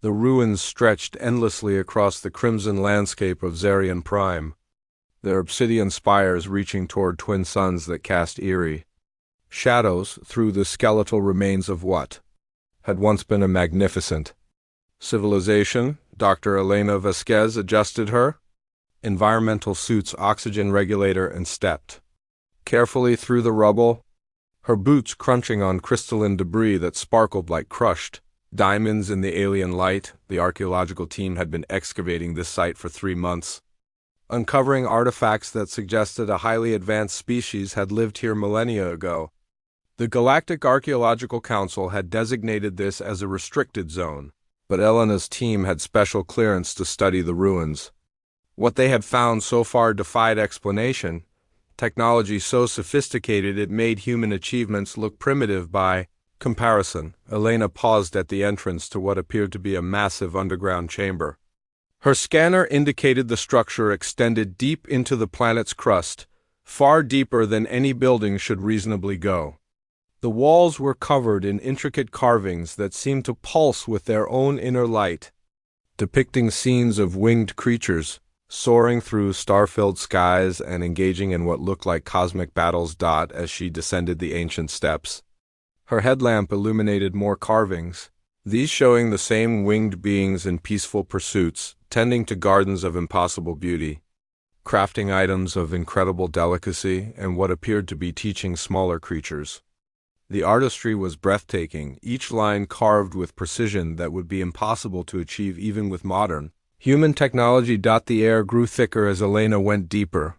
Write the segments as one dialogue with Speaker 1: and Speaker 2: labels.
Speaker 1: The ruins stretched endlessly across the crimson landscape of Zarian Prime, their obsidian spires reaching toward twin suns that cast eerie shadows through the skeletal remains of what had once been a magnificent civilization. Dr. Elena Vasquez adjusted her environmental suit's oxygen regulator and stepped carefully through the rubble, her boots crunching on crystalline debris that sparkled like crushed diamonds in the alien light. The archaeological team had been excavating this site for 3 months, uncovering artifacts that suggested a highly advanced species had lived here millennia ago. The Galactic Archaeological Council had designated this as a restricted zone, but Elena's team had special clearance to study the ruins. What they had found so far defied explanation, technology so sophisticated it made human achievements look primitive by comparison. Elena paused at the entrance to what appeared to be a massive underground chamber. Her scanner indicated the structure extended deep into the planet's crust, far deeper than any building should reasonably go. The walls were covered in intricate carvings that seemed to pulse with their own inner light, depicting scenes of winged creatures soaring through star-filled skies and engaging in what looked like cosmic battles. As she descended the ancient steps, her headlamp illuminated more carvings, these showing the same winged beings in peaceful pursuits, tending to gardens of impossible beauty, crafting items of incredible delicacy, and what appeared to be teaching smaller creatures. The artistry was breathtaking, each line carved with precision that would be impossible to achieve even with modern human technology. The air grew thicker as Elena went deeper,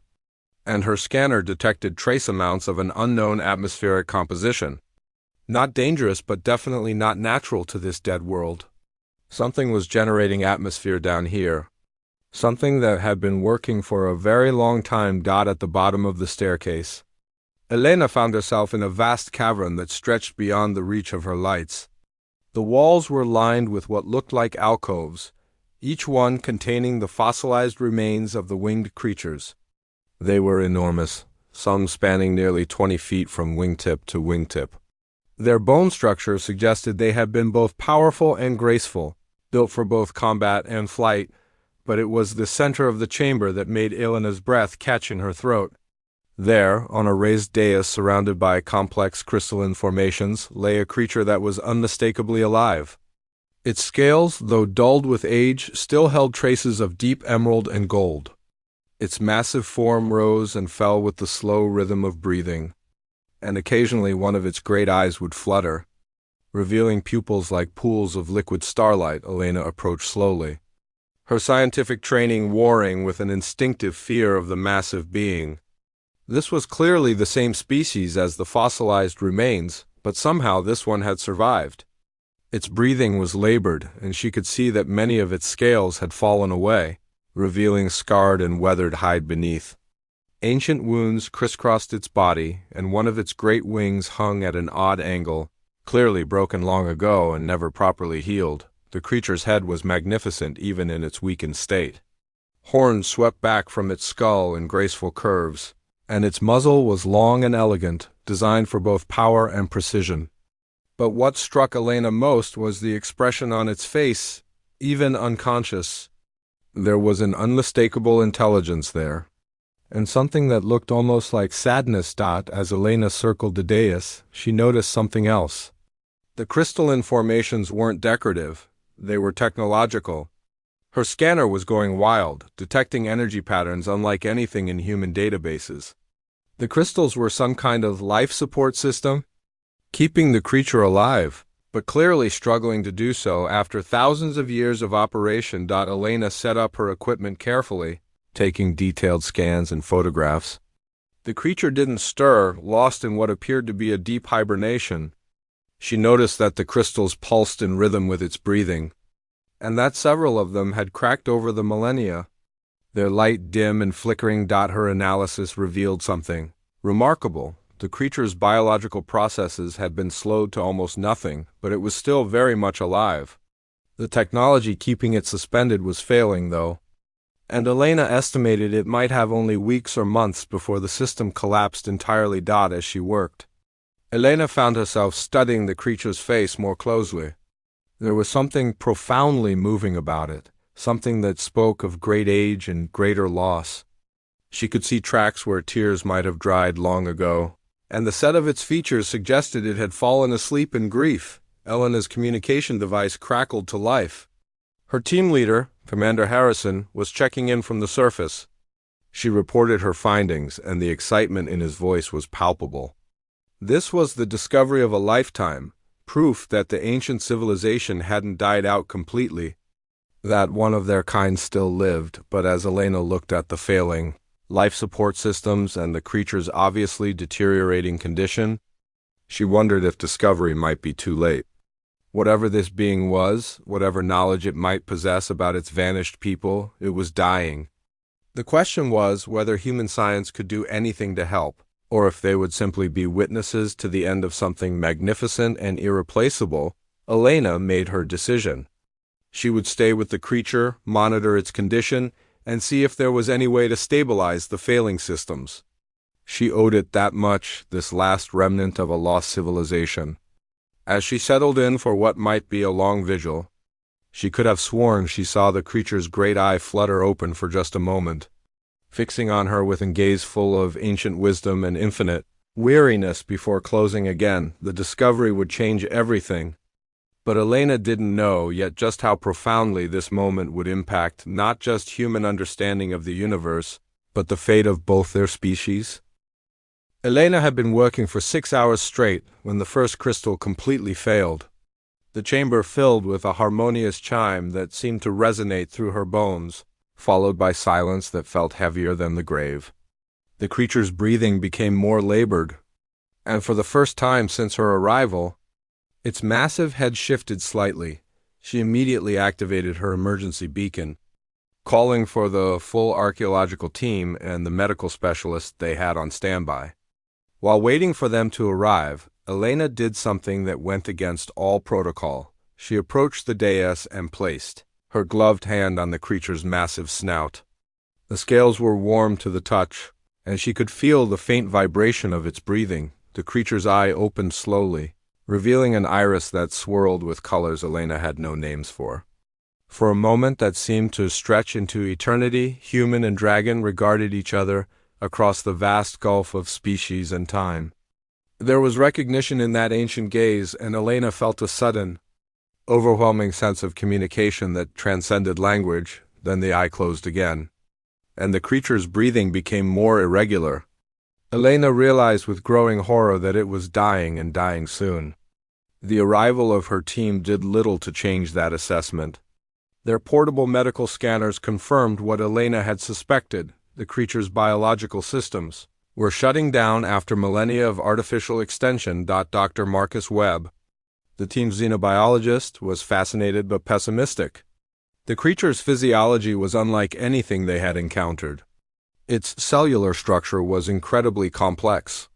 Speaker 1: and her scanner detected trace amounts of an unknown atmospheric composition. Not dangerous, but definitely not natural to this dead world. Something was generating atmosphere down here, something that had been working for a very long time. At the bottom of the staircase, Elena found herself in a vast cavern that stretched beyond the reach of her lights. The walls were lined with what looked like alcoves, each one containing the fossilized remains of the winged creatures. They were enormous, some spanning nearly 20 feet from wingtip to wingtip. Their bone structure suggested they had been both powerful and graceful, built for both combat and flight, but it was the center of the chamber that made Elena's breath catch in her throat. There, on a raised dais surrounded by complex crystalline formations, lay a creature that was unmistakably alive. Its scales, though dulled with age, still held traces of deep emerald and gold. Its massive form rose and fell with the slow rhythm of breathing, and occasionally one of its great eyes would flutter, revealing pupils like pools of liquid starlight. Elena approached slowly, her scientific training warring with an instinctive fear of the massive being. This was clearly the same species as the fossilized remains, but somehow this one had survived. Its breathing was labored, and she could see that many of its scales had fallen away, revealing scarred and weathered hide beneath. Ancient wounds crisscrossed its body, and one of its great wings hung at an odd angle, clearly broken long ago and never properly healed. The creature's head was magnificent even in its weakened state. Horns swept back from its skull in graceful curves, and its muzzle was long and elegant, designed for both power and precision. But what struck Elena most was the expression on its face, even unconscious. There was an unmistakable intelligence there, and something that looked almost like sadness. As Elena circled the dais, she noticed something else. The crystalline formations weren't decorative, they were technological. Her scanner was going wild, detecting energy patterns unlike anything in human databases. The crystals were some kind of life support system, keeping the creature alive, but clearly struggling to do so after thousands of years of operation. Elena set up her equipment carefully, taking detailed scans and photographs. The creature didn't stir, lost in what appeared to be a deep hibernation. She noticed that the crystals pulsed in rhythm with its breathing, and that several of them had cracked over the millennia, their light dim and flickering. Her analysis revealed something remarkable. The creature's biological processes had been slowed to almost nothing, but it was still very much alive. The technology keeping it suspended was failing, though, and Elena estimated it might have only weeks or months before the system collapsed entirely. As she worked, Elena found herself studying the creature's face more closely. There was something profoundly moving about it, something that spoke of great age and greater loss. She could see tracks where tears might have dried long ago, and the set of its features suggested it had fallen asleep in grief. Elena's communication device crackled to life. Her team leader, Commander Harrison, was checking in from the surface. She reported her findings, and the excitement in his voice was palpable. This was the discovery of a lifetime, proof that the ancient civilization hadn't died out completely, that one of their kind still lived. But as Elena looked at the failing life support systems and the creature's obviously deteriorating condition, she wondered if discovery might be too late. Whatever this being was, whatever knowledge it might possess about its vanished people, it was dying. The question was whether human science could do anything to help, or if they would simply be witnesses to the end of something magnificent and irreplaceable. Elena made her decision. She would stay with the creature, monitor its condition, and see if there was any way to stabilize the failing systems. She owed it that much, this last remnant of a lost civilization. As she settled in for what might be a long vigil, she could have sworn she saw the creature's great eye flutter open for just a moment, fixing on her with a gaze full of ancient wisdom and infinite weariness before closing again. The discovery would change everything. But Elena didn't know yet just how profoundly this moment would impact not just human understanding of the universe, but the fate of both their species. Elena had been working for 6 hours straight when the first crystal completely failed. The chamber filled with a harmonious chime that seemed to resonate through her bones, followed by silence that felt heavier than the grave. The creature's breathing became more labored, and for the first time since her arrival, its massive head shifted slightly. She immediately activated her emergency beacon, calling for the full archaeological team and the medical specialist they had on standby. While waiting for them to arrive, Elena did something that went against all protocol. She approached the dais and placed her gloved hand on the creature's massive snout. The scales were warm to the touch, and she could feel the faint vibration of its breathing. The creature's eye opened slowly, revealing an iris that swirled with colors Elena had no names for. For a moment that seemed to stretch into eternity, human and dragon regarded each other across the vast gulf of species and time. There was recognition in that ancient gaze, and Elena felt a sudden, overwhelming sense of communication that transcended language. Then the eye closed again, and the creature's breathing became more irregular. Elena realized with growing horror that it was dying, and dying soon. The arrival of her team did little to change that assessment. Their portable medical scanners confirmed what Elena had suspected. The creature's biological systems were shutting down after millennia of artificial extension. Dr. Marcus Webb, the team's xenobiologist, was fascinated but pessimistic. The creature's physiology was unlike anything they had encountered. Its cellular structure was incredibly complex,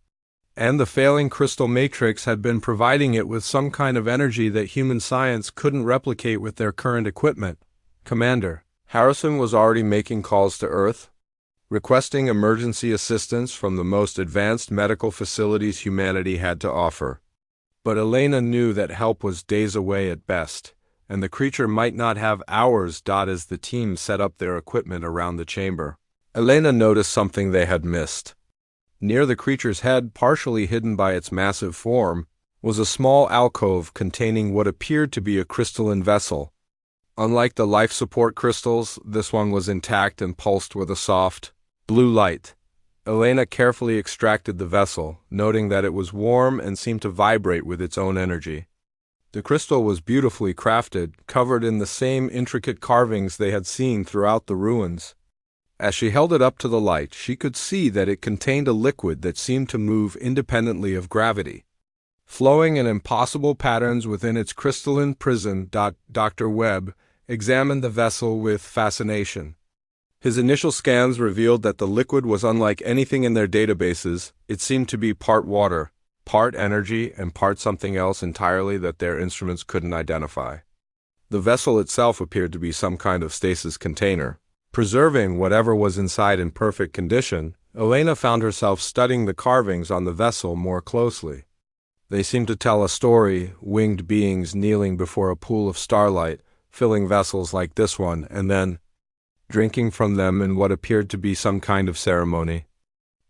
Speaker 1: and the failing crystal matrix had been providing it with some kind of energy that human science couldn't replicate with their current equipment. Commander Harrison was already making calls to Earth, requesting emergency assistance from the most advanced medical facilities humanity had to offer. But Elena knew that help was days away at best, and the creature might not have hours. As the team set up their equipment around the chamber, Elena noticed something they had missed. Near the creature's head, partially hidden by its massive form, was a small alcove containing what appeared to be a crystalline vessel. Unlike the life support crystals, this one was intact and pulsed with a soft, blue light. Elena carefully extracted the vessel, noting that it was warm and seemed to vibrate with its own energy. The crystal was beautifully crafted, covered in the same intricate carvings they had seen throughout the ruins. As she held it up to the light, she could see that it contained a liquid that seemed to move independently of gravity, flowing in impossible patterns within its crystalline prison. Dr. Webb examined the vessel with fascination. His initial scans revealed that the liquid was unlike anything in their databases. It seemed to be part water, part energy, and part something else entirely that their instruments couldn't identify. The vessel itself appeared to be some kind of stasis container, preserving whatever was inside in perfect condition. Elena found herself studying the carvings on the vessel more closely. They seemed to tell a story, winged beings kneeling before a pool of starlight, filling vessels like this one, and then drinking from them in what appeared to be some kind of ceremony.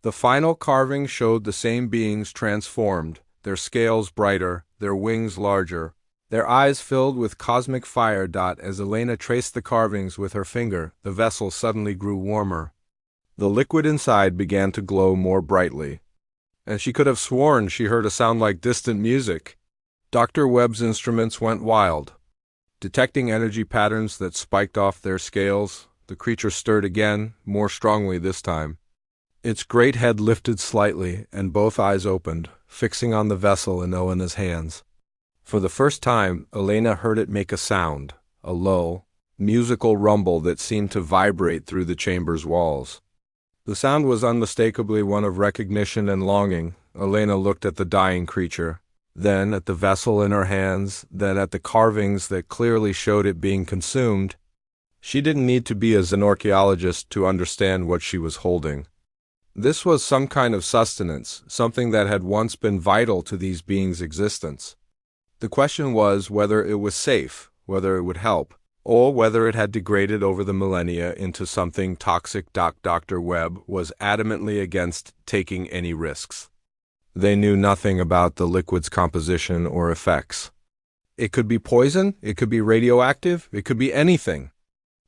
Speaker 1: The final carving showed the same beings transformed, their scales brighter, their wings larger, their eyes filled with cosmic fire. As Elena traced the carvings with her finger, the vessel suddenly grew warmer. The liquid inside began to glow more brightly, and she could have sworn she heard a sound like distant music. Dr. Webb's instruments went wild. Detecting energy patterns that spiked off their scales, the creature stirred again, more strongly this time. Its great head lifted slightly, and both eyes opened, fixing on the vessel in Elena's hands. For the first time, Elena heard it make a sound, a low, musical rumble that seemed to vibrate through the chamber's walls. The sound was unmistakably one of recognition and longing. Elena looked at the dying creature, then at the vessel in her hands, then at the carvings that clearly showed it being consumed. She didn't need to be a xenorchaeologist to understand what she was holding. This was some kind of sustenance, something that had once been vital to these beings' existence. The question was whether it was safe, whether it would help, or whether it had degraded over the millennia into something toxic. Dr. Webb was adamantly against taking any risks. They knew nothing about the liquid's composition or effects. It could be poison, it could be radioactive, it could be anything.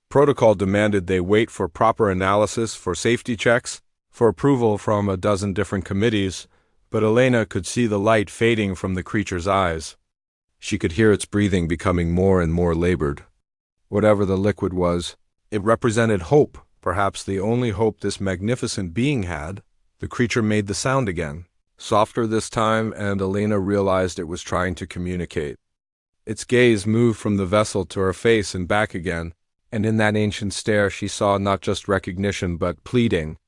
Speaker 1: Protocol demanded they wait for proper analysis, for safety checks, for approval from a dozen different committees, but Elena could see the light fading from the creature's eyes. She could hear its breathing becoming more and more labored. Whatever the liquid was, it represented hope, perhaps the only hope this magnificent being had. The creature made the sound again, softer this time, and Elena realized it was trying to communicate. Its gaze moved from the vessel to her face and back again, and in that ancient stare she saw not just recognition but pleading.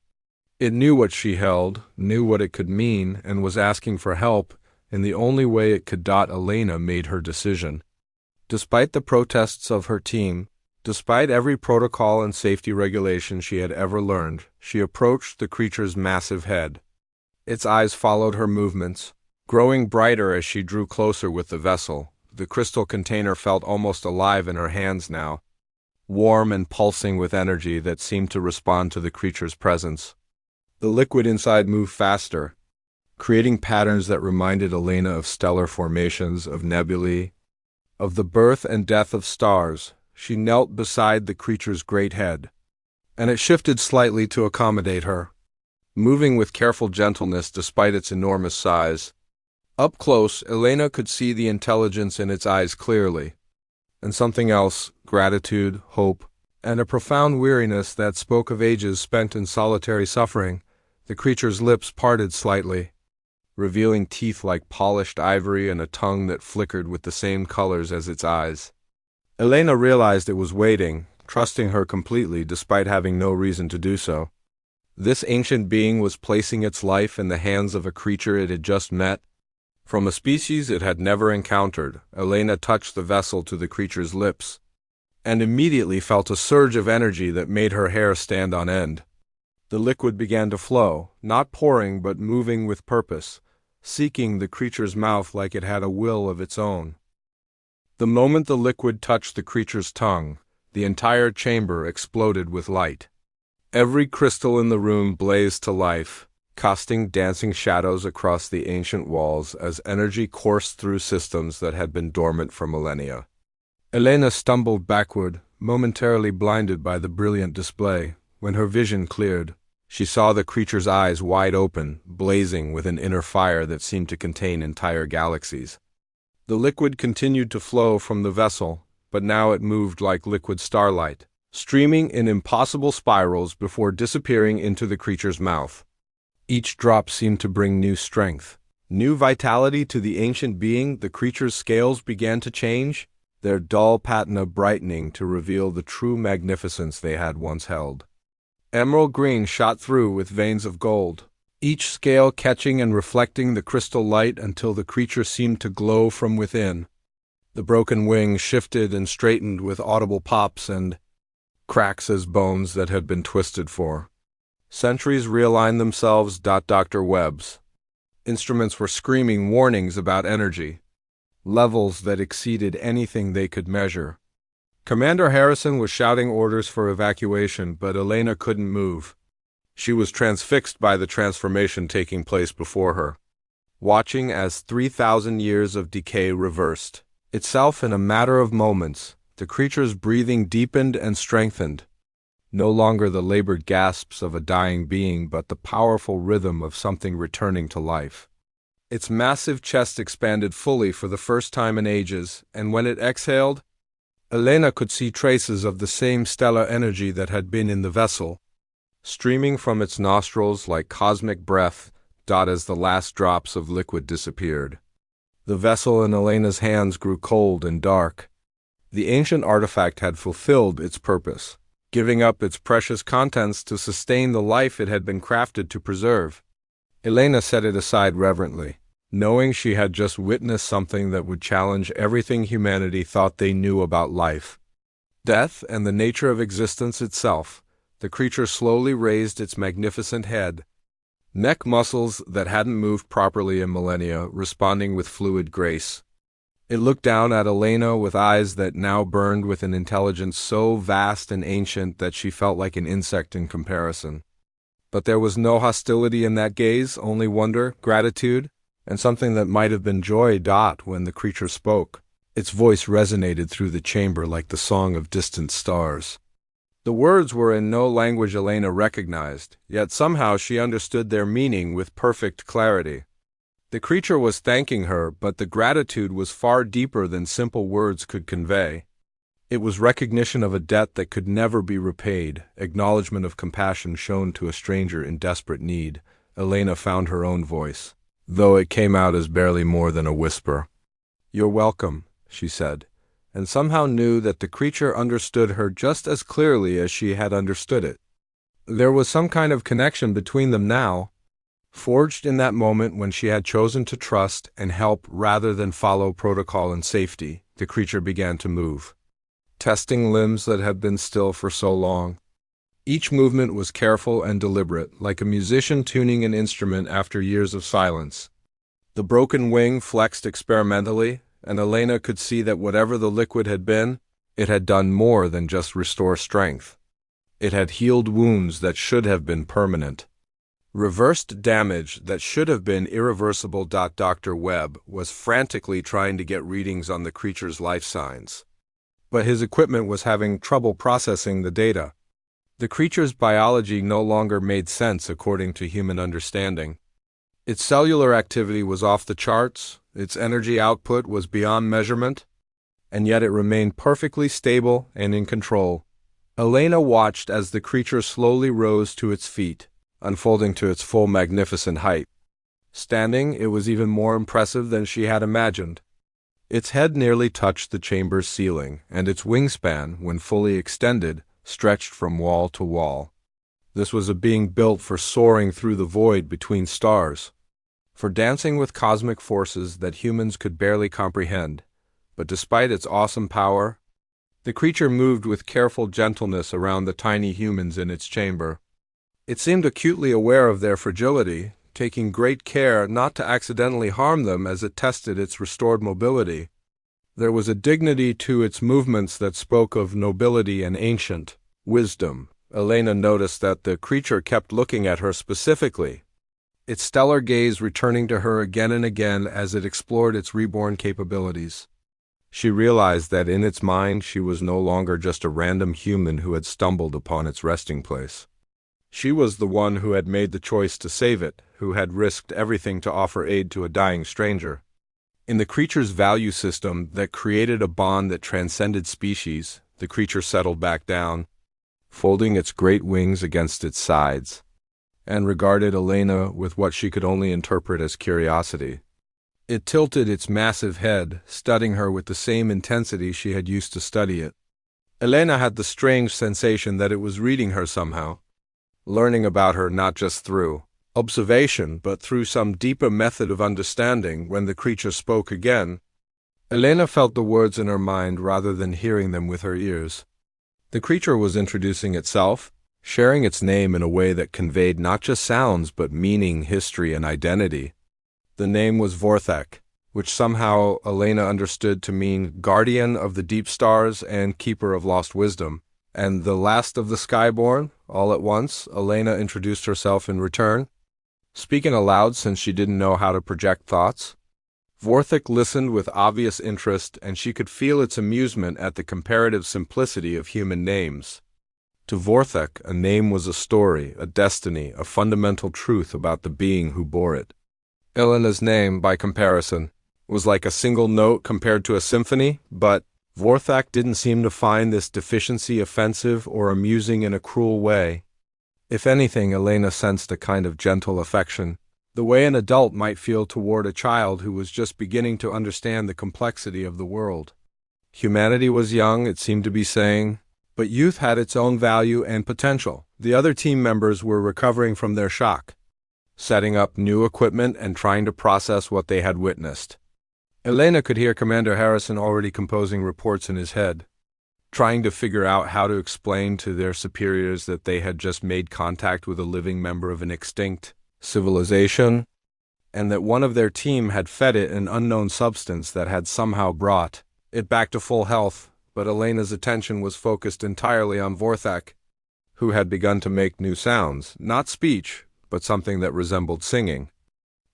Speaker 1: It knew what she held, knew what it could mean, and was asking for help, in the only way it could. Elena made her decision. Despite the protests of her team, despite every protocol and safety regulation she had ever learned, she approached the creature's massive head. Its eyes followed her movements, growing brighter as she drew closer with the vessel. The crystal container felt almost alive in her hands now, warm and pulsing with energy that seemed to respond to the creature's presence. The liquid inside moved faster, creating patterns that reminded Elena of stellar formations, of nebulae, of the birth and death of stars. She knelt beside the creature's great head, and it shifted slightly to accommodate her, moving with careful gentleness despite its enormous size. Up close, Elena could see the intelligence in its eyes clearly, and something else, gratitude, hope, and a profound weariness that spoke of ages spent in solitary suffering. The creature's lips parted slightly, revealing teeth like polished ivory and a tongue that flickered with the same colors as its eyes. Elena realized it was waiting, trusting her completely despite having no reason to do so. This ancient being was placing its life in the hands of a creature it had just met, from a species it had never encountered. Elena touched the vessel to the creature's lips, and immediately felt a surge of energy that made her hair stand on end. The liquid began to flow, not pouring but moving with purpose, seeking the creature's mouth like it had a will of its own. The moment the liquid touched the creature's tongue, the entire chamber exploded with light. Every crystal in the room blazed to life, casting dancing shadows across the ancient walls as energy coursed through systems that had been dormant for millennia. Elena stumbled backward, momentarily blinded by the brilliant display. When her vision cleared, she saw the creature's eyes wide open, blazing with an inner fire that seemed to contain entire galaxies. The liquid continued to flow from the vessel, but now it moved like liquid starlight, streaming in impossible spirals before disappearing into the creature's mouth. Each drop seemed to bring new strength, new vitality to the ancient being. The creature's scales began to change, their dull patina brightening to reveal the true magnificence they had once held. Emerald green shot through with veins of gold, each scale catching and reflecting the crystal light until the creature seemed to glow from within. The broken wings shifted and straightened with audible pops and cracks as bones that had been twisted for centuries realigned themselves. Dr. Webb's Instruments were screaming warnings about energy, levels that exceeded anything they could measure. Commander Harrison was shouting orders for evacuation, but Elena couldn't move. She was transfixed by the transformation taking place before her, watching as 3,000 years of decay reversed itself in a matter of moments. The creature's breathing deepened and strengthened, no longer the labored gasps of a dying being, but the powerful rhythm of something returning to life. Its massive chest expanded fully for the first time in ages, and when it exhaled, Elena could see traces of the same stellar energy that had been in the vessel, streaming from its nostrils like cosmic breath, as the last drops of liquid disappeared. The vessel in Elena's hands grew cold and dark. The ancient artifact had fulfilled its purpose, giving up its precious contents to sustain the life it had been crafted to preserve. Elena set it aside reverently, knowing she had just witnessed something that would challenge everything humanity thought they knew about life, death, and the nature of existence itself. The creature slowly raised its magnificent head, neck muscles that hadn't moved properly in millennia responding with fluid grace. It looked down at Elena with eyes that now burned with an intelligence so vast and ancient that she felt like an insect in comparison. But there was no hostility in that gaze, only wonder, gratitude, and something that might have been joy. When the creature spoke, its voice resonated through the chamber like the song of distant stars. The words were in no language Elena recognized, yet somehow she understood their meaning with perfect clarity. The creature was thanking her, but the gratitude was far deeper than simple words could convey. It was recognition of a debt that could never be repaid, acknowledgement of compassion shown to a stranger in desperate need. Elena found her own voice, though it came out as barely more than a whisper. "You're welcome," she said, and somehow knew that the creature understood her just as clearly as she had understood it. There was some kind of connection between them now, forged in that moment when she had chosen to trust and help rather than follow protocol and safety. The creature began to move, testing limbs that had been still for so long. Each movement was careful and deliberate, like a musician tuning an instrument after years of silence. The broken wing flexed experimentally, and Elena could see that whatever the liquid had been, it had done more than just restore strength. It had healed wounds that should have been permanent, reversed damage that should have been irreversible. Dr. Webb was frantically trying to get readings on the creature's life signs, but his equipment was having trouble processing the data. The creature's biology no longer made sense according to human understanding. Its cellular activity was off the charts, its energy output was beyond measurement, and yet it remained perfectly stable and in control. Elena watched as the creature slowly rose to its feet, unfolding to its full magnificent height. Standing, it was even more impressive than she had imagined. Its head nearly touched the chamber's ceiling, and its wingspan, when fully extended, stretched from wall to wall. This was a being built for soaring through the void between stars, for dancing with cosmic forces that humans could barely comprehend. But despite its awesome power, the creature moved with careful gentleness around the tiny humans in its chamber. It seemed acutely aware of their fragility, taking great care not to accidentally harm them as it tested its restored mobility. There was a dignity to its movements that spoke of nobility and ancient wisdom. Elena noticed that the creature kept looking at her specifically, its stellar gaze returning to her again and again as it explored its reborn capabilities. She realized that in its mind she was no longer just a random human who had stumbled upon its resting place. She was the one who had made the choice to save it, who had risked everything to offer aid to a dying stranger. In the creature's value system that created a bond that transcended species, the creature settled back down, folding its great wings against its sides, and regarded Elena with what she could only interpret as curiosity. It tilted its massive head, studying her with the same intensity she had used to study it. Elena had the strange sensation that it was reading her somehow, learning about her not just through observation, but through some deeper method of understanding. When the creature spoke again, Elena felt the words in her mind rather than hearing them with her ears. The creature was introducing itself, sharing its name in a way that conveyed not just sounds but meaning, history, and identity. The name was Vorthek, which somehow Elena understood to mean guardian of the deep stars and keeper of lost wisdom. And the last of the Skyborn. All at once, Elena introduced herself in return, speaking aloud since she didn't know how to project thoughts. Vorthek listened with obvious interest, and she could feel its amusement at the comparative simplicity of human names. To Vorthek, a name was a story, a destiny, a fundamental truth about the being who bore it. Elena's name, by comparison, was like a single note compared to a symphony, but Vorthek didn't seem to find this deficiency offensive or amusing in a cruel way. If anything, Elena sensed a kind of gentle affection, the way an adult might feel toward a child who was just beginning to understand the complexity of the world. Humanity was young, it seemed to be saying, but youth had its own value and potential. The other team members were recovering from their shock, setting up new equipment and trying to process what they had witnessed. Elena could hear Commander Harrison already composing reports in his head, trying to figure out how to explain to their superiors that they had just made contact with a living member of an extinct civilization, and that one of their team had fed it an unknown substance that had somehow brought it back to full health. But Elena's attention was focused entirely on Vorthek, who had begun to make new sounds, not speech, but something that resembled singing.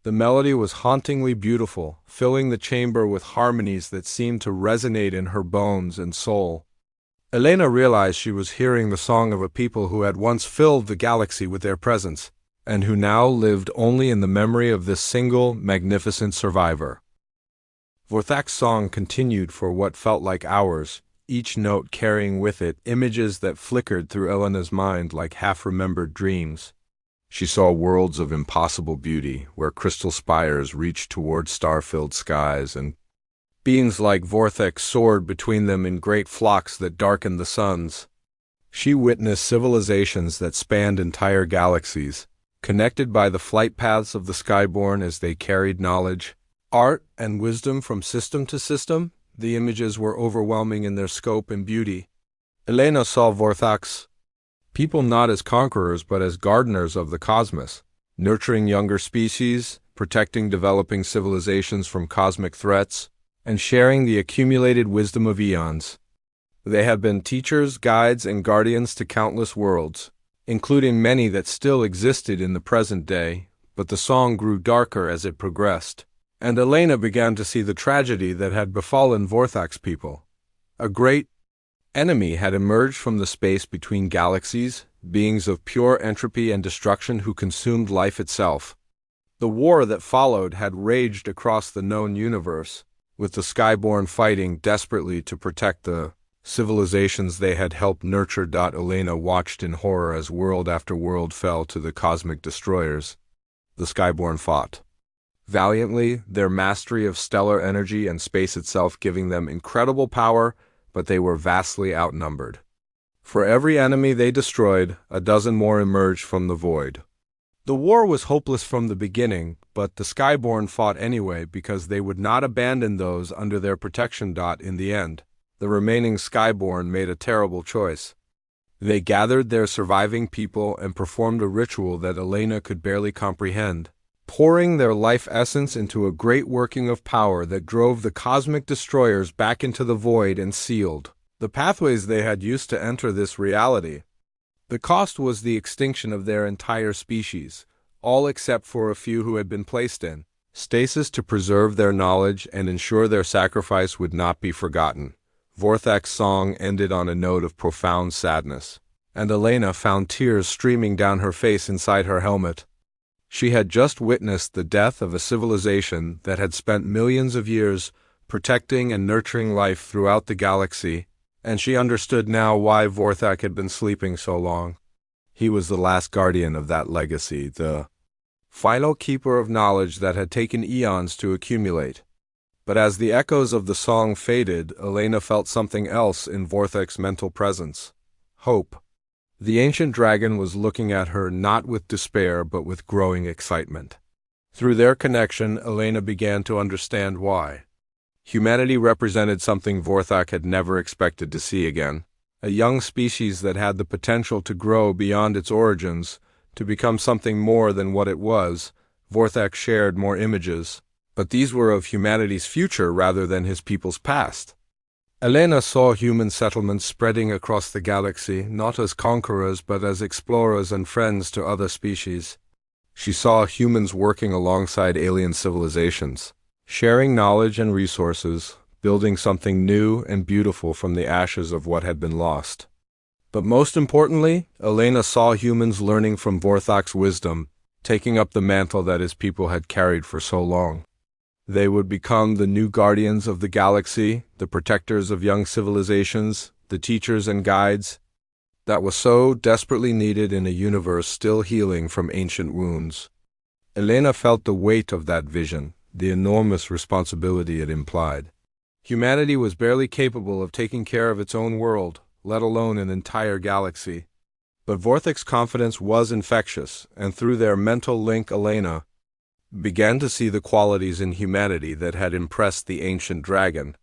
Speaker 1: The melody was hauntingly beautiful, filling the chamber with harmonies that seemed to resonate in her bones and soul. Elena realized she was hearing the song of a people who had once filled the galaxy with their presence, and who now lived only in the memory of this single, magnificent survivor. Vorthek's song continued for what felt like hours, each note carrying with it images that flickered through Elena's mind like half-remembered dreams. She saw worlds of impossible beauty, where crystal spires reached toward star-filled skies, and beings like Vorthek soared between them in great flocks that darkened the suns. She witnessed civilizations that spanned entire galaxies, connected by the flight paths of the Skyborn as they carried knowledge, art, and wisdom from system to system. The images were overwhelming in their scope and beauty. Elena saw Vorthek's people not as conquerors but as gardeners of the cosmos, nurturing younger species, protecting developing civilizations from cosmic threats, and sharing the accumulated wisdom of eons. They have been teachers, guides, and guardians to countless worlds, including many that still existed in the present day, but the song grew darker as it progressed, and Elena began to see the tragedy that had befallen Vorthek's people. A great enemy had emerged from the space between galaxies, beings of pure entropy and destruction who consumed life itself. The war that followed had raged across the known universe, with the Skyborn fighting desperately to protect the civilizations they had helped nurture. Elena watched in horror as world after world fell to the cosmic destroyers. The Skyborn fought valiantly, their mastery of stellar energy and space itself giving them incredible power, but they were vastly outnumbered. For every enemy they destroyed, a dozen more emerged from the void. The war was hopeless from the beginning, but the Skyborn fought anyway because they would not abandon those under their protection. In the end, the remaining Skyborn made a terrible choice. They gathered their surviving people and performed a ritual that Elena could barely comprehend, pouring their life essence into a great working of power that drove the cosmic destroyers back into the void and sealed the pathways they had used to enter this reality. The cost was the extinction of their entire species, all except for a few who had been placed in stasis to preserve their knowledge and ensure their sacrifice would not be forgotten. Vorthek's song ended on a note of profound sadness, and Elena found tears streaming down her face inside her helmet. She had just witnessed the death of a civilization that had spent millions of years protecting and nurturing life throughout the galaxy, and she understood now why Vorthek had been sleeping so long. He was the last guardian of that legacy, the final keeper of knowledge that had taken eons to accumulate. But as the echoes of the song faded, Elena felt something else in Vorthek's mental presence: hope. The ancient dragon was looking at her not with despair but with growing excitement. Through their connection, Elena began to understand why. Humanity represented something Vorthek had never expected to see again. A young species that had the potential to grow beyond its origins, to become something more than what it was. Vorthak shared more images, but these were of humanity's future rather than his people's past. Elena saw human settlements spreading across the galaxy, not as conquerors but as explorers and friends to other species. She saw humans working alongside alien civilizations, sharing knowledge and resources, building something new and beautiful from the ashes of what had been lost. But most importantly, Elena saw humans learning from Vorthak's wisdom, taking up the mantle that his people had carried for so long. They would become the new guardians of the galaxy, the protectors of young civilizations, the teachers and guides that was so desperately needed in a universe still healing from ancient wounds. Elena felt the weight of that vision, the enormous responsibility it implied. Humanity was barely capable of taking care of its own world, let alone an entire galaxy. But Vorthak's confidence was infectious, and through their mental link Elena began to see the qualities in humanity that had impressed the ancient dragon.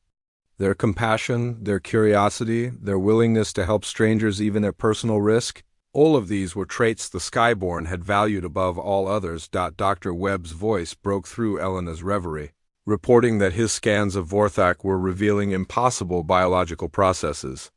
Speaker 1: Their compassion, their curiosity, their willingness to help strangers even at personal risk, all of these were traits the Skyborn had valued above all others. Dr. Webb's voice broke through Elena's reverie, reporting that his scans of Vorthak were revealing impossible biological processes.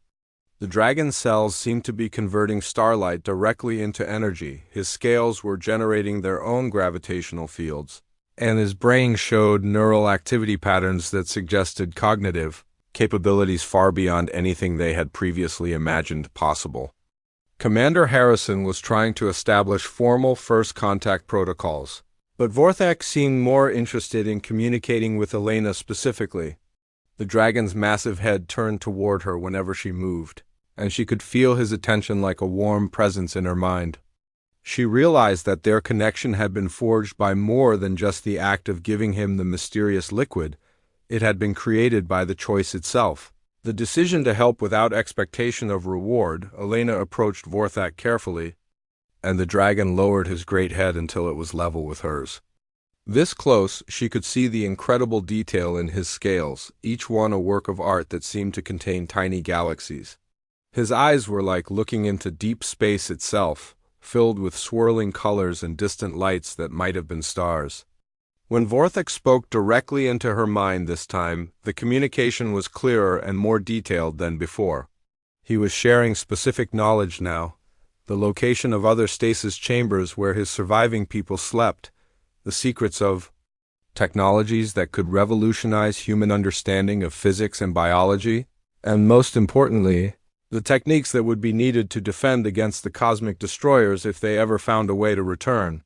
Speaker 1: The dragon's cells seemed to be converting starlight directly into energy, his scales were generating their own gravitational fields, and his brain showed neural activity patterns that suggested cognitive capabilities far beyond anything they had previously imagined possible. Commander Harrison was trying to establish formal first contact protocols, but Vorthak seemed more interested in communicating with Elena specifically. The dragon's massive head turned toward her whenever she moved, and she could feel his attention like a warm presence in her mind. She realized that their connection had been forged by more than just the act of giving him the mysterious liquid. It had been created by the choice itself. The decision to help without expectation of reward. Elena approached Vorthak carefully, and the dragon lowered his great head until it was level with hers. This close, she could see the incredible detail in his scales, each one a work of art that seemed to contain tiny galaxies. His eyes were like looking into deep space itself, filled with swirling colors and distant lights that might have been stars. When Vorthak spoke directly into her mind this time, the communication was clearer and more detailed than before. He was sharing specific knowledge now, the location of other stasis chambers where his surviving people slept, the secrets of technologies that could revolutionize human understanding of physics and biology, and most importantly, the techniques that would be needed to defend against the cosmic destroyers if they ever found a way to return.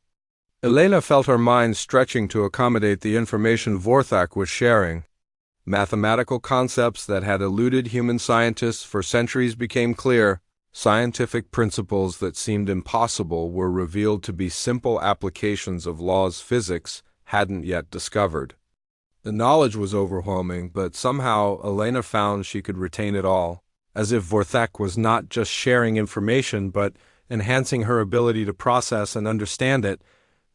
Speaker 1: Elena felt her mind stretching to accommodate the information Vorthak was sharing. Mathematical concepts that had eluded human scientists for centuries became clear. Scientific principles that seemed impossible were revealed to be simple applications of laws physics hadn't yet discovered. The knowledge was overwhelming, but somehow Elena found she could retain it all, as if Vorthak was not just sharing information but enhancing her ability to process and understand it.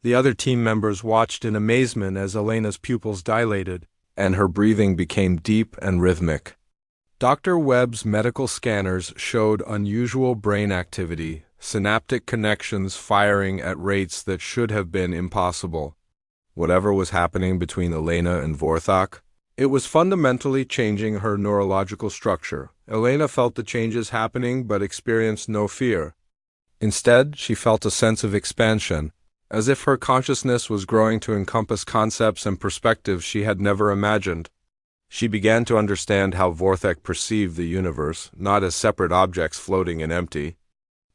Speaker 1: The other team members watched in amazement as Elena's pupils dilated, and her breathing became deep and rhythmic. Dr. Webb's medical scanners showed unusual brain activity, synaptic connections firing at rates that should have been impossible. Whatever was happening between Elena and Vorthak, it was fundamentally changing her neurological structure. Elena felt the changes happening but experienced no fear. Instead, she felt a sense of expansion, as if her consciousness was growing to encompass concepts and perspectives she had never imagined. She began to understand how Vorthak perceived the universe, not as separate objects floating in empty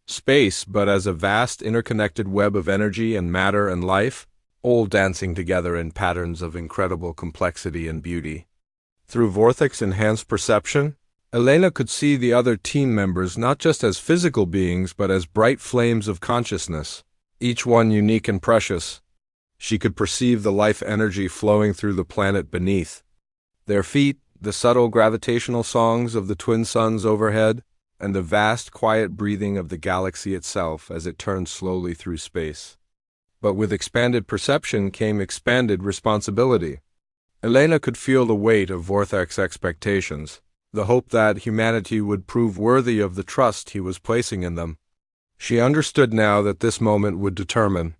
Speaker 1: space, but as a vast interconnected web of energy and matter and life, all dancing together in patterns of incredible complexity and beauty. Through Vorthak's enhanced perception, Elena could see the other team members not just as physical beings but as bright flames of consciousness, each one unique and precious. She could perceive the life energy flowing through the planet beneath. Their feet, the subtle gravitational songs of the twin suns overhead, and the vast, quiet breathing of the galaxy itself as it turned slowly through space. But with expanded perception came expanded responsibility. Elena could feel the weight of Vorthak's expectations, the hope that humanity would prove worthy of the trust he was placing in them. She understood now that this moment would determine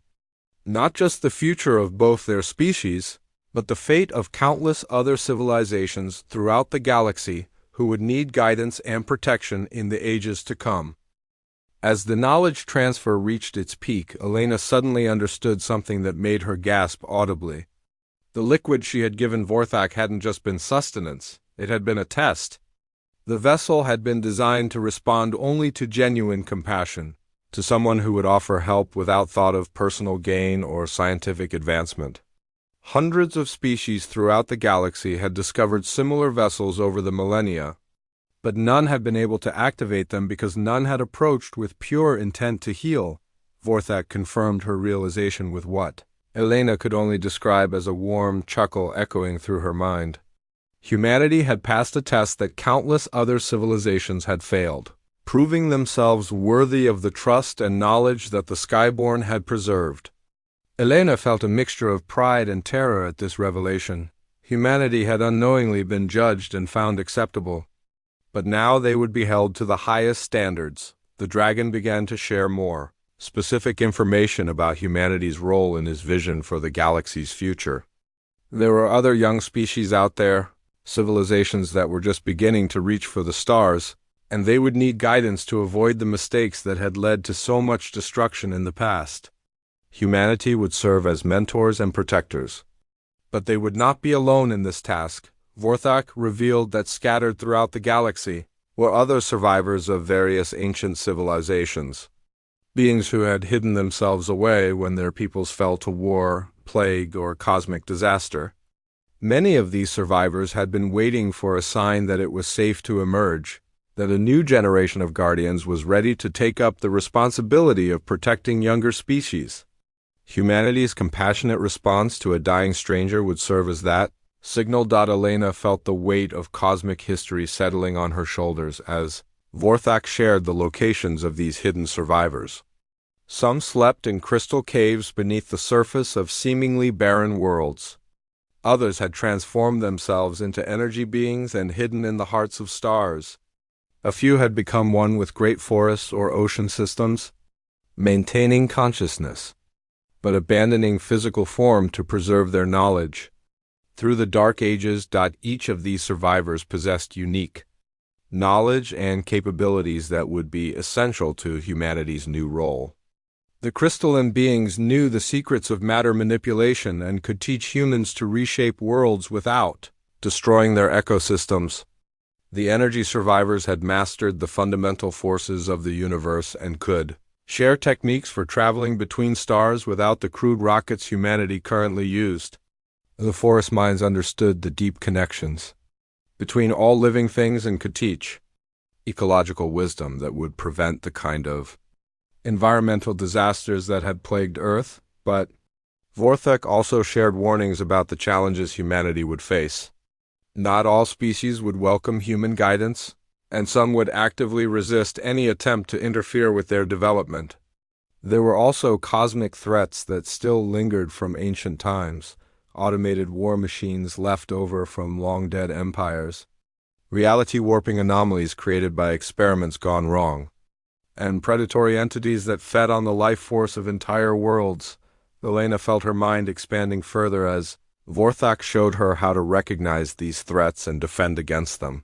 Speaker 1: Not just the future of both their species, but the fate of countless other civilizations throughout the galaxy who would need guidance and protection in the ages to come. As the knowledge transfer reached its peak, Elena suddenly understood something that made her gasp audibly. The liquid she had given Vorthak hadn't just been sustenance, it had been a test. The vessel had been designed to respond only to genuine compassion, to someone who would offer help without thought of personal gain or scientific advancement. Hundreds of species throughout the galaxy had discovered similar vessels over the millennia, but none had been able to activate them because none had approached with pure intent to heal. Vorthak confirmed her realization with what Elena could only describe as a warm chuckle echoing through her mind. Humanity had passed a test that countless other civilizations had failed, proving themselves worthy of the trust and knowledge that the Skyborn had preserved. Elena felt a mixture of pride and terror at this revelation. Humanity had unknowingly been judged and found acceptable, but now they would be held to the highest standards. The dragon began to share more specific information about humanity's role in his vision for the galaxy's future. There were other young species out there, civilizations that were just beginning to reach for the stars, and they would need guidance to avoid the mistakes that had led to so much destruction in the past. Humanity would serve as mentors and protectors. But they would not be alone in this task. Vorthak revealed that scattered throughout the galaxy were other survivors of various ancient civilizations, beings who had hidden themselves away when their peoples fell to war, plague, or cosmic disaster. Many of these survivors had been waiting for a sign that it was safe to emerge, that a new generation of guardians was ready to take up the responsibility of protecting younger species. Humanity's compassionate response to a dying stranger would serve as that signal. Elena felt the weight of cosmic history settling on her shoulders as Vorthak shared the locations of these hidden survivors. Some slept in crystal caves beneath the surface of seemingly barren worlds. Others had transformed themselves into energy beings and hidden in the hearts of stars. A few had become one with great forests or ocean systems, maintaining consciousness, but abandoning physical form to preserve their knowledge. Through the Dark Ages, each of these survivors possessed unique knowledge and capabilities that would be essential to humanity's new role. The crystalline beings knew the secrets of matter manipulation and could teach humans to reshape worlds without destroying their ecosystems. The energy survivors had mastered the fundamental forces of the universe and could share techniques for traveling between stars without the crude rockets humanity currently used. The forest minds understood the deep connections between all living things and could teach ecological wisdom that would prevent the kind of environmental disasters that had plagued Earth, but Vorthak also shared warnings about the challenges humanity would face. Not all species would welcome human guidance, and some would actively resist any attempt to interfere with their development. There were also cosmic threats that still lingered from ancient times, automated war machines left over from long-dead empires, reality-warping anomalies created by experiments gone wrong, and predatory entities that fed on the life force of entire worlds. Elena felt her mind expanding further as Vorthak showed her how to recognize these threats and defend against them.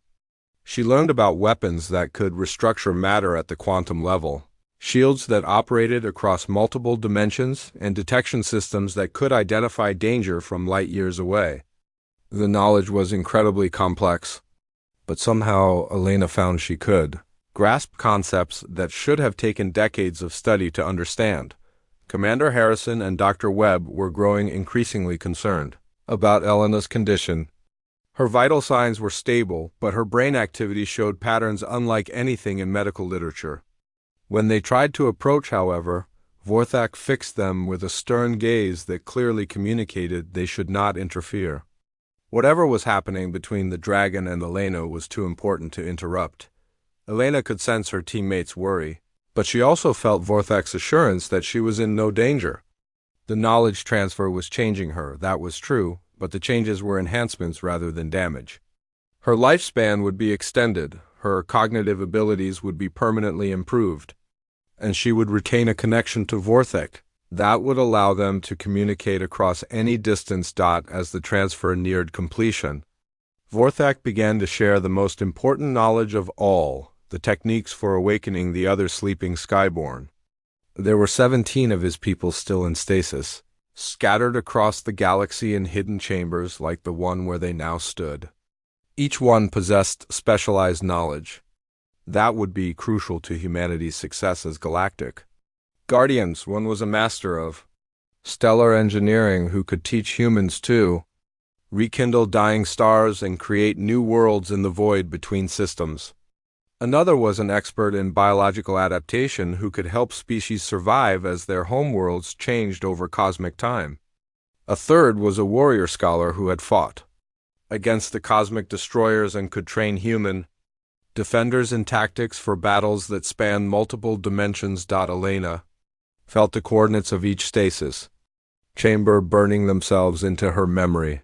Speaker 1: She learned about weapons that could restructure matter at the quantum level, shields that operated across multiple dimensions, and detection systems that could identify danger from light years away. The knowledge was incredibly complex, but somehow Elena found she could grasp concepts that should have taken decades of study to understand. Commander Harrison and Dr. Webb were growing increasingly concerned about Elena's condition. Her vital signs were stable, but her brain activity showed patterns unlike anything in medical literature. When they tried to approach, however, Vorthak fixed them with a stern gaze that clearly communicated they should not interfere. Whatever was happening between the dragon and Elena was too important to interrupt. Elena could sense her teammates' worry, but she also felt Vorthak's assurance that she was in no danger. The knowledge transfer was changing her, that was true, but the changes were enhancements rather than damage. Her lifespan would be extended, her cognitive abilities would be permanently improved, and she would retain a connection to Vorthak, That would allow them to communicate across any distance. As the transfer neared completion, Vorthak began to share the most important knowledge of all, the techniques for awakening the other sleeping Skyborn. There were 17 of his people still in stasis, scattered across the galaxy in hidden chambers like the one where they now stood. Each one possessed specialized knowledge that would be crucial to humanity's success as galactic guardians. One was a master of stellar engineering who could teach humans to rekindle dying stars and create new worlds in the void between systems. Another was an expert in biological adaptation who could help species survive as their homeworlds changed over cosmic time. A third was a warrior scholar who had fought against the cosmic destroyers and could train human defenders in tactics for battles that spanned multiple dimensions. Elena felt the coordinates of each stasis chamber burning themselves into her memory,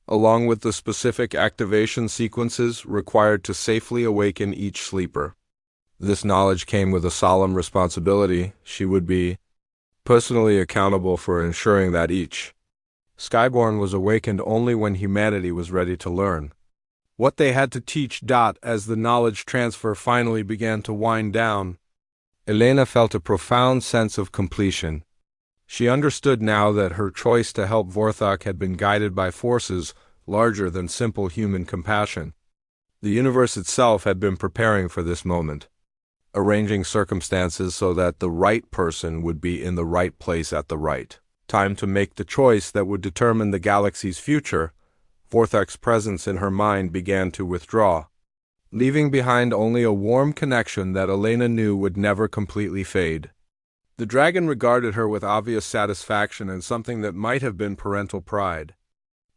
Speaker 1: along with the specific activation sequences required to safely awaken each sleeper. This knowledge came with a solemn responsibility. She would be personally accountable for ensuring that each Skyborn was awakened only when humanity was ready to learn what they had to teach. As the knowledge transfer finally began to wind down, Elena felt a profound sense of completion. She understood now that her choice to help Vorthak had been guided by forces larger than simple human compassion. The universe itself had been preparing for this moment, arranging circumstances so that the right person would be in the right place at the right time to make the choice that would determine the galaxy's future. Vorthak's presence in her mind began to withdraw, leaving behind only a warm connection that Elena knew would never completely fade. The dragon regarded her with obvious satisfaction and something that might have been parental pride.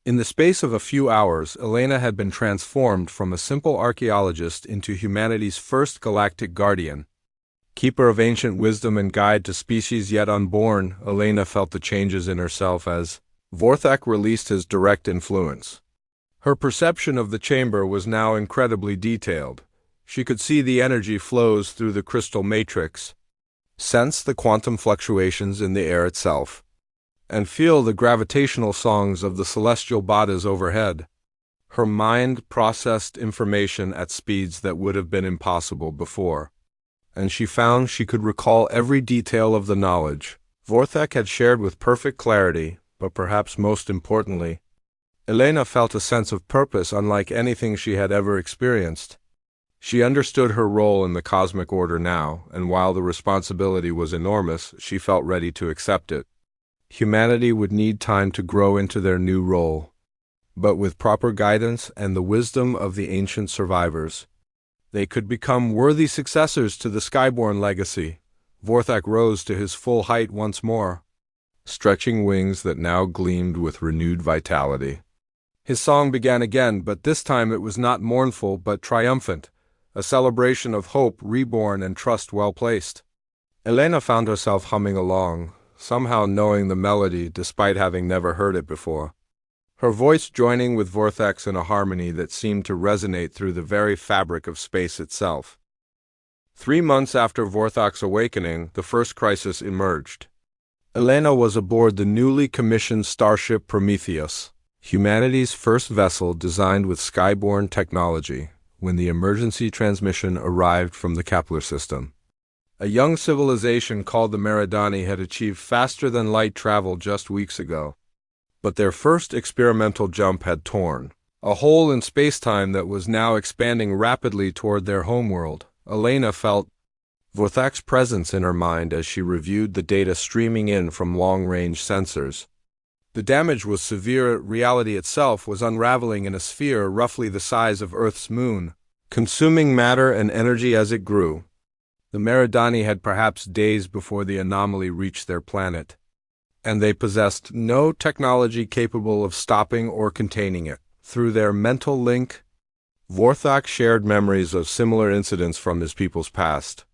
Speaker 1: In the space of a few hours, Elena had been transformed from a simple archaeologist into humanity's first galactic guardian. Keeper of ancient wisdom and guide to species yet unborn, Elena felt the changes in herself as Vorthak released his direct influence. Her perception of the chamber was now incredibly detailed. She could see the energy flows through the crystal matrix, sense the quantum fluctuations in the air itself, and feel the gravitational songs of the celestial bodies overhead. Her mind processed information at speeds that would have been impossible before, and she found she could recall every detail of the knowledge Vorthak had shared with perfect clarity. But perhaps most importantly, Elena felt a sense of purpose unlike anything she had ever experienced. She understood her role in the cosmic order now, and while the responsibility was enormous, she felt ready to accept it. Humanity would need time to grow into their new role, but with proper guidance and the wisdom of the ancient survivors, they could become worthy successors to the Skyborn legacy. Vorthak rose to his full height once more, stretching wings that now gleamed with renewed vitality. His song began again, but this time it was not mournful but triumphant, a celebration of hope reborn and trust well placed. Elena found herself humming along, somehow knowing the melody despite having never heard it before, her voice joining with Vorthak's in a harmony that seemed to resonate through the very fabric of space itself. 3 months after Vorthak's awakening, the first crisis emerged. Elena was aboard the newly commissioned starship Prometheus, humanity's first vessel designed with Skyborn technology, when the emergency transmission arrived from the Kepler system. A young civilization called the Meridani had achieved faster-than-light travel just weeks ago, but their first experimental jump had torn a hole in space-time that was now expanding rapidly toward their homeworld. Elena felt Vorthak's presence in her mind as she reviewed the data streaming in from long-range sensors. The damage was severe. Reality itself was unraveling in a sphere roughly the size of Earth's moon, consuming matter and energy as it grew. The Meridani had perhaps days before the anomaly reached their planet, and they possessed no technology capable of stopping or containing it. Through their mental link, Vorthak shared memories of similar incidents from his people's past.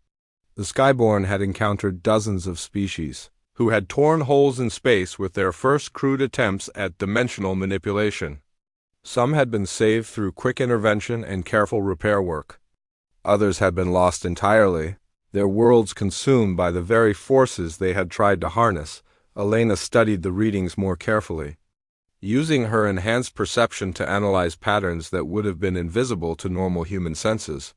Speaker 1: The Skyborn had encountered dozens of species who had torn holes in space with their first crude attempts at dimensional manipulation. Some had been saved through quick intervention and careful repair work. Others had been lost entirely, their worlds consumed by the very forces they had tried to harness. Elena studied the readings more carefully, using her enhanced perception to analyze patterns that would have been invisible to normal human senses.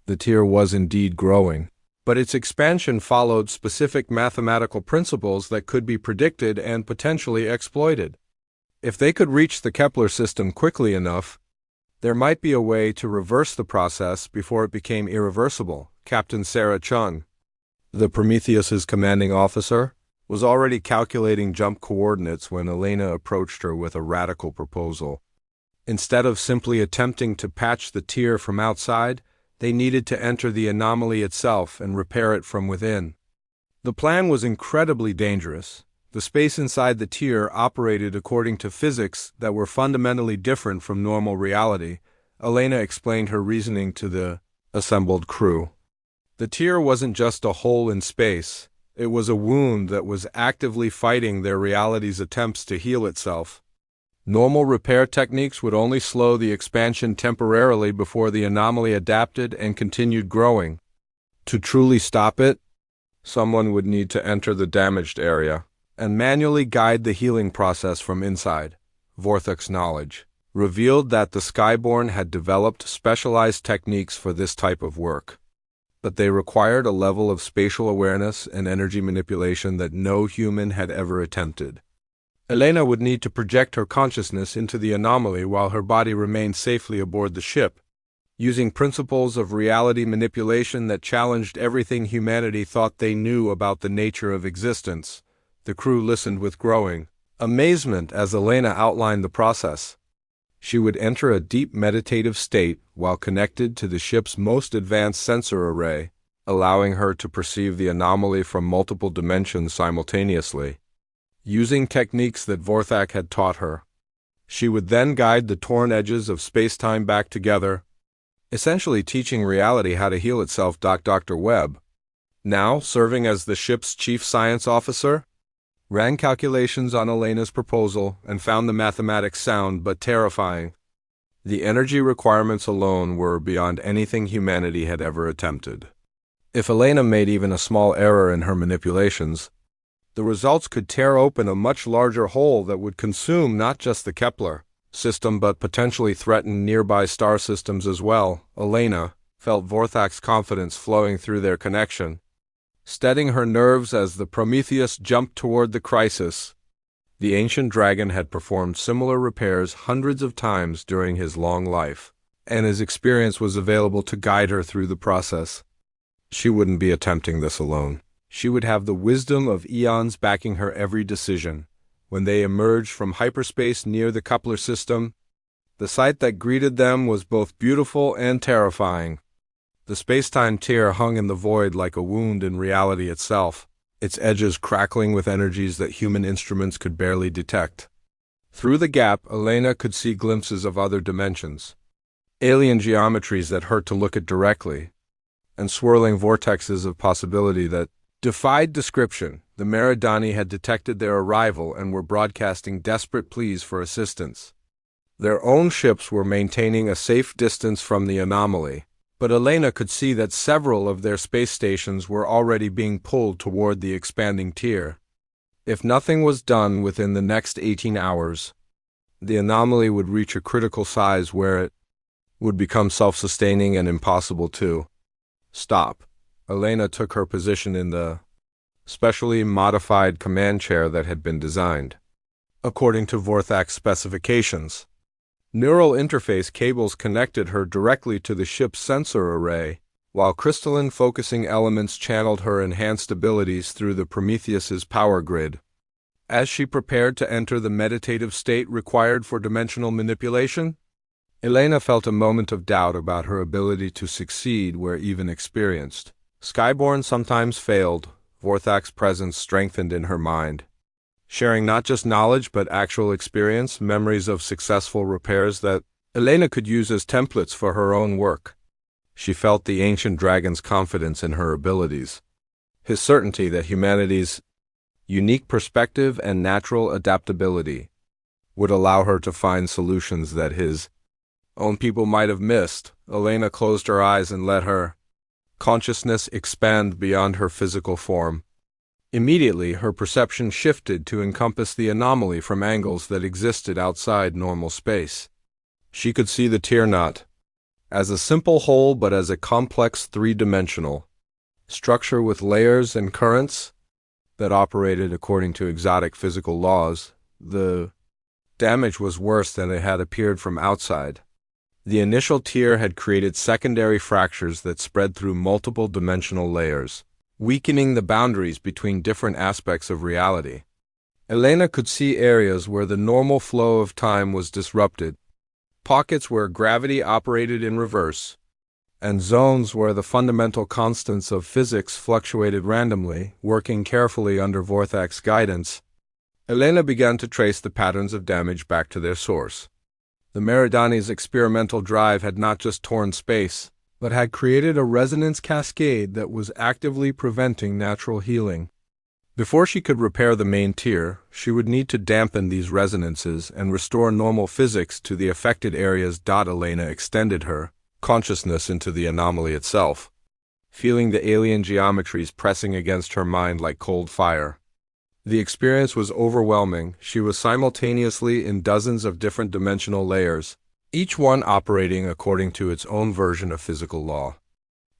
Speaker 1: The tear was indeed growing, but its expansion followed specific mathematical principles that could be predicted and potentially exploited. If they could reach the Kepler system quickly enough, there might be a way to reverse the process before it became irreversible. Captain Sarah Chung, the Prometheus's commanding officer, was already calculating jump coordinates when Elena approached her with a radical proposal. Instead of simply attempting to patch the tear from outside, they needed to enter the anomaly itself and repair it from within. The plan was incredibly dangerous. The space inside the tear operated according to physics that were fundamentally different from normal reality. Elena explained her reasoning to the assembled crew. The tear wasn't just a hole in space. It was a wound that was actively fighting their reality's attempts to heal itself. Normal repair techniques would only slow the expansion temporarily before the anomaly adapted and continued growing. To truly stop it, someone would need to enter the damaged area and manually guide the healing process from inside. Vorthak's knowledge revealed that the Skyborn had developed specialized techniques for this type of work, but they required a level of spatial awareness and energy manipulation that no human had ever attempted. Elena would need to project her consciousness into the anomaly while her body remained safely aboard the ship, using principles of reality manipulation that challenged everything humanity thought they knew about the nature of existence. The crew listened with growing amazement as Elena outlined the process. She would enter a deep meditative state while connected to the ship's most advanced sensor array, allowing her to perceive the anomaly from multiple dimensions simultaneously. Using techniques that Vorthak had taught her, she would then guide the torn edges of space-time back together, essentially teaching reality how to heal itself. Dr. Webb, now serving as the ship's chief science officer, ran calculations on Elena's proposal and found the mathematics sound but terrifying. The energy requirements alone were beyond anything humanity had ever attempted. If Elena made even a small error in her manipulations, the results could tear open a much larger hole that would consume not just the Kepler system but potentially threaten nearby star systems as well. Elena felt Vorthak's confidence flowing through their connection, steadying her nerves as the Prometheus jumped toward the crisis. The ancient dragon had performed similar repairs hundreds of times during his long life, and his experience was available to guide her through the process. She wouldn't be attempting this alone. She would have the wisdom of eons backing her every decision. When they emerged from hyperspace near the Kepler system, the sight that greeted them was both beautiful and terrifying. The space-time tear hung in the void like a wound in reality itself, its edges crackling with energies that human instruments could barely detect. Through the gap, Elena could see glimpses of other dimensions, alien geometries that hurt to look at directly, and swirling vortexes of possibility that defied description. The Meridani had detected their arrival and were broadcasting desperate pleas for assistance. Their own ships were maintaining a safe distance from the anomaly, but Elena could see that several of their space stations were already being pulled toward the expanding tier. If nothing was done within the next 18 hours, the anomaly would reach a critical size where it would become self-sustaining and impossible to stop. Elena took her position in the specially modified command chair that had been designed according to Vorthak's specifications. Neural interface cables connected her directly to the ship's sensor array, while crystalline focusing elements channeled her enhanced abilities through the Prometheus's power grid. As she prepared to enter the meditative state required for dimensional manipulation, Elena felt a moment of doubt about her ability to succeed where even experienced Skyborn sometimes failed. Vorthak's presence strengthened in her mind, sharing not just knowledge but actual experience, memories of successful repairs that Elena could use as templates for her own work. She felt the ancient dragon's confidence in her abilities, his certainty that humanity's unique perspective and natural adaptability would allow her to find solutions that his own people might have missed. Elena closed her eyes and let her consciousness expand beyond her physical form. Immediately, her perception shifted to encompass the anomaly from angles that existed outside normal space. She could see the tear not as a simple whole but as a complex three-dimensional structure with layers and currents that operated according to exotic physical laws. The damage was worse than it had appeared from outside. The initial tear had created secondary fractures that spread through multiple dimensional layers, weakening the boundaries between different aspects of reality. Elena could see areas where the normal flow of time was disrupted, pockets where gravity operated in reverse, and zones where the fundamental constants of physics fluctuated randomly, working carefully under Vorthak's guidance. Elena began to trace the patterns of damage back to their source. The Meridani's experimental drive had not just torn space, but had created a resonance cascade that was actively preventing natural healing. Before she could repair the main tear, she would need to dampen these resonances and restore normal physics to the affected areas. Elena extended her consciousness into the anomaly itself, feeling the alien geometries pressing against her mind like cold fire. The experience was overwhelming. She was simultaneously in dozens of different dimensional layers, each one operating according to its own version of physical law.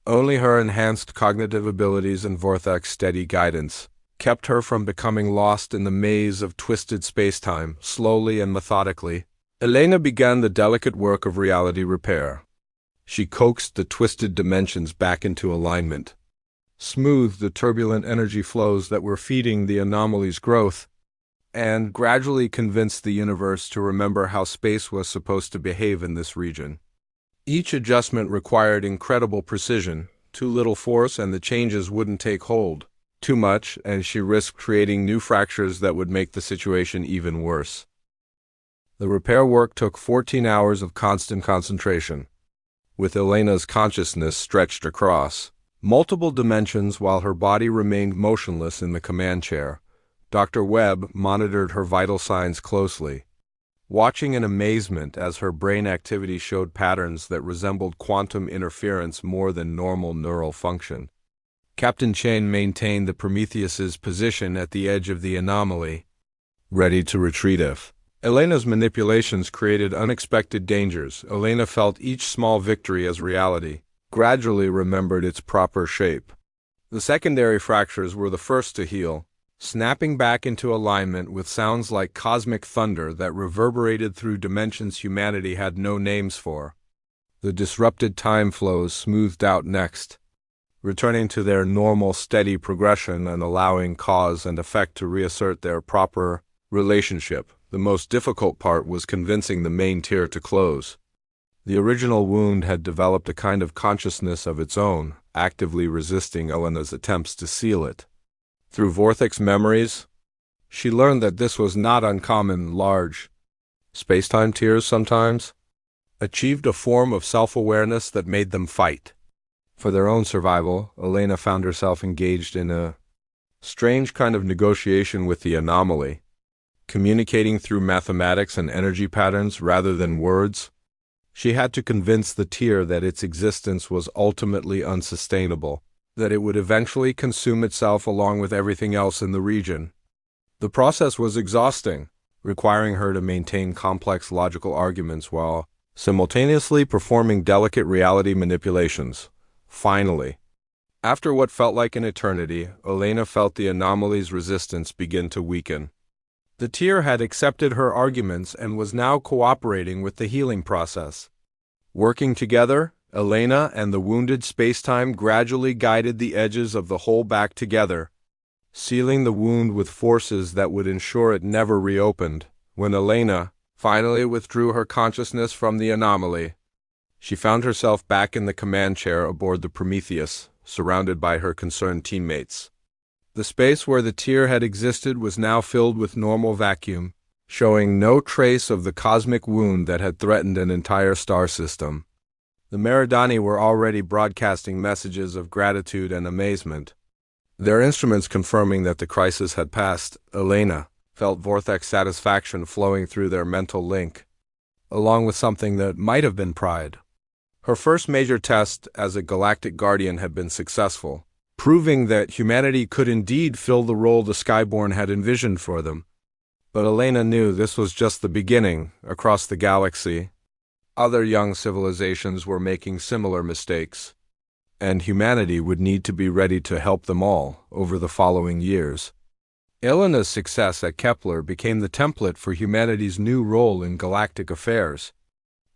Speaker 1: Only her enhanced cognitive abilities and Vorthak's steady guidance kept her from becoming lost in the maze of twisted spacetime. Slowly and methodically, Elena began the delicate work of reality repair. She coaxed the twisted dimensions back into alignment, smoothed the turbulent energy flows that were feeding the anomaly's growth, and gradually convinced the universe to remember how space was supposed to behave in this region. Each adjustment required incredible precision. Too little force and the changes wouldn't take hold. Too much, and she risked creating new fractures that would make the situation even worse. The repair work took 14 hours of constant concentration, with Elena's consciousness stretched across multiple dimensions while her body remained motionless in the command chair. Dr. Webb monitored her vital signs closely, watching in amazement as her brain activity showed patterns that resembled quantum interference more than normal neural function. Captain Chen maintained the Prometheus's position at the edge of the anomaly, ready to retrieve if Elena's manipulations created unexpected dangers. Elena felt each small victory as reality gradually remembered its proper shape. The secondary fractures were the first to heal, snapping back into alignment with sounds like cosmic thunder that reverberated through dimensions humanity had no names for. The disrupted time flows smoothed out next, returning to their normal steady progression and allowing cause and effect to reassert their proper relationship. The most difficult part was convincing the main tear to close. The original wound had developed a kind of consciousness of its own, actively resisting Elena's attempts to seal it. Through Vorthak's memories, she learned that this was not uncommon. Large spacetime tears sometimes achieved a form of self-awareness that made them fight. For their own survival, Elena found herself engaged in a strange kind of negotiation with the anomaly, communicating through mathematics and energy patterns rather than words. She had to convince the tear that its existence was ultimately unsustainable, that it would eventually consume itself along with everything else in the region. The process was exhausting, requiring her to maintain complex logical arguments while simultaneously performing delicate reality manipulations. Finally, after what felt like an eternity, Elena felt the anomaly's resistance begin to weaken. The tear had accepted her arguments and was now cooperating with the healing process. Working together, Elena and the wounded spacetime gradually guided the edges of the whole back together, sealing the wound with forces that would ensure it never reopened. When Elena finally withdrew her consciousness from the anomaly, she found herself back in the command chair aboard the Prometheus, surrounded by her concerned teammates. The space where the tear had existed was now filled with normal vacuum, showing no trace of the cosmic wound that had threatened an entire star system. The Meridani were already broadcasting messages of gratitude and amazement, their instruments confirming that the crisis had passed. Elena felt Vorthak's satisfaction flowing through their mental link, along with something that might have been pride. Her first major test as a galactic guardian had been successful, proving that humanity could indeed fill the role the Skyborn had envisioned for them. But Elena knew this was just the beginning. Across the galaxy, other young civilizations were making similar mistakes, and humanity would need to be ready to help them all over the following years. Elena's success at Kepler became the template for humanity's new role in galactic affairs.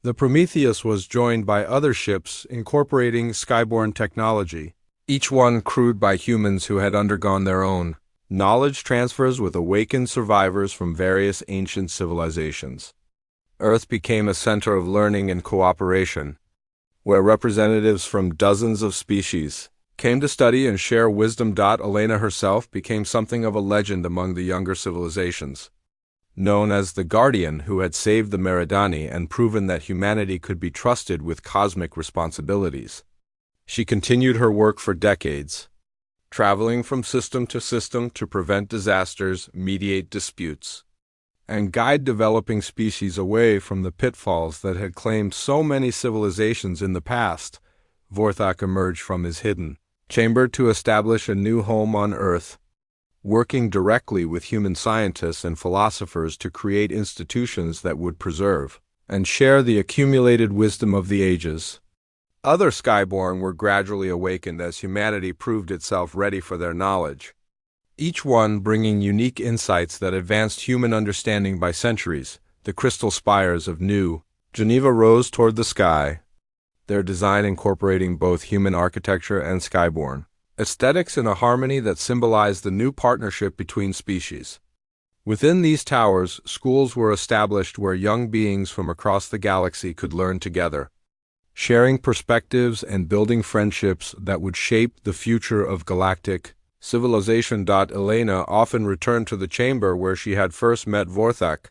Speaker 1: The Prometheus was joined by other ships incorporating Skyborn technology, each one crewed by humans who had undergone their own knowledge transfers with awakened survivors from various ancient civilizations. Earth became a center of learning and cooperation, where representatives from dozens of species came to study and share wisdom. Elena herself became something of a legend among the younger civilizations, known as the Guardian who had saved the Meridani and proven that humanity could be trusted with cosmic responsibilities. She continued her work for decades, traveling from system to prevent disasters, mediate disputes, and guide developing species away from the pitfalls that had claimed so many civilizations in the past. Vorthak emerged from his hidden chamber to establish a new home on Earth, working directly with human scientists and philosophers to create institutions that would preserve and share the accumulated wisdom of the ages. Other Skyborn were gradually awakened as humanity proved itself ready for their knowledge, each one bringing unique insights that advanced human understanding by centuries. The crystal spires of New Geneva rose toward the sky, their design incorporating both human architecture and Skyborn aesthetics in a harmony that symbolized the new partnership between species. Within these towers, schools were established where young beings from across the galaxy could learn together, sharing perspectives and building friendships that would shape the future of galactic civilization. Elena often returned to the chamber where she had first met Vorthak,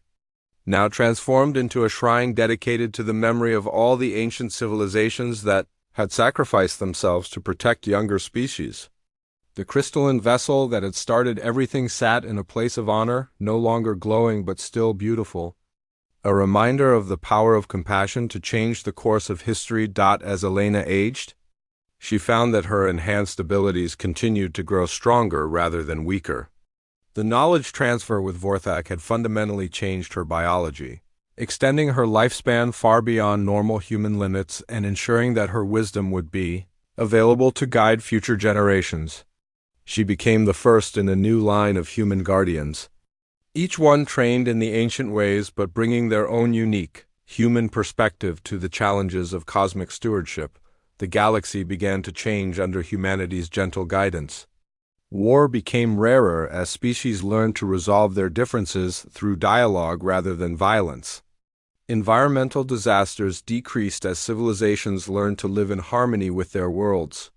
Speaker 1: now transformed into a shrine dedicated to the memory of all the ancient civilizations that had sacrificed themselves to protect younger species. The crystalline vessel that had started everything sat in a place of honor, no longer glowing but still beautiful, a reminder of the power of compassion to change the course of history. As Elena aged, she found that her enhanced abilities continued to grow stronger rather than weaker. The knowledge transfer with Vorthak had fundamentally changed her biology, extending her lifespan far beyond normal human limits and ensuring that her wisdom would be available to guide future generations. She became the first in a new line of human guardians, each one trained in the ancient ways but bringing their own unique, human perspective to the challenges of cosmic stewardship. The galaxy began to change under humanity's gentle guidance. War became rarer as species learned to resolve their differences through dialogue rather than violence. Environmental disasters decreased as civilizations learned to live in harmony with their worlds.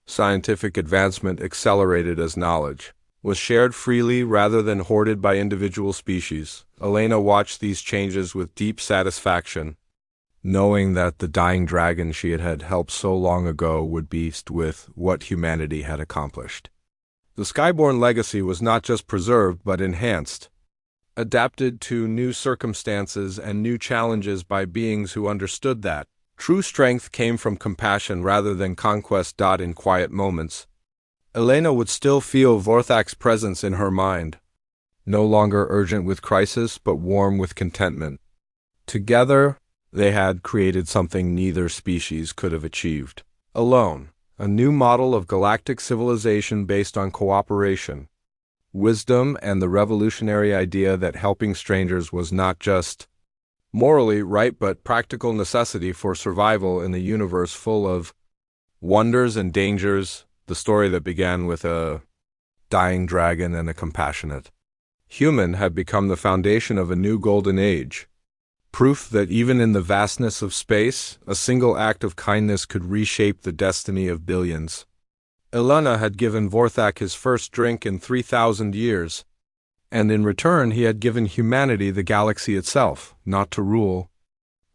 Speaker 1: Scientific advancement accelerated as knowledge was shared freely rather than hoarded by individual species. Elena watched these changes with deep satisfaction, knowing that the dying dragon she had helped so long ago would beast with what humanity had accomplished. The Skyborn legacy was not just preserved but enhanced, adapted to new circumstances and new challenges by beings who understood that true strength came from compassion rather than conquest. In quiet moments, Elena would still feel Vorthak's presence in her mind, no longer urgent with crisis but warm with contentment. Together, they had created something neither species could have achieved alone, a new model of galactic civilization based on cooperation, wisdom, and the revolutionary idea that helping strangers was not just morally right but practical necessity for survival in a universe full of wonders and dangers. The story that began with a dying dragon and a compassionate human had become the foundation of a new golden age, proof that even in the vastness of space, a single act of kindness could reshape the destiny of billions. Elena had given Vorthak his first drink in 3,000 years, and in return he had given humanity the galaxy itself, not to rule,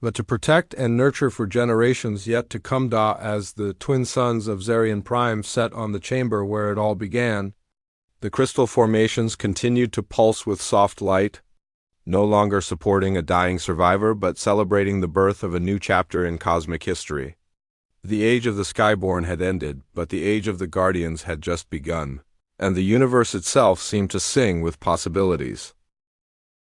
Speaker 1: but to protect and nurture for generations yet to come. As the twin suns of Zarian Prime set on the chamber where it all began, the crystal formations continued to pulse with soft light, no longer supporting a dying survivor but celebrating the birth of a new chapter in cosmic history. The age of the Skyborn had ended, but the age of the Guardians had just begun, and the universe itself seemed to sing with possibilities.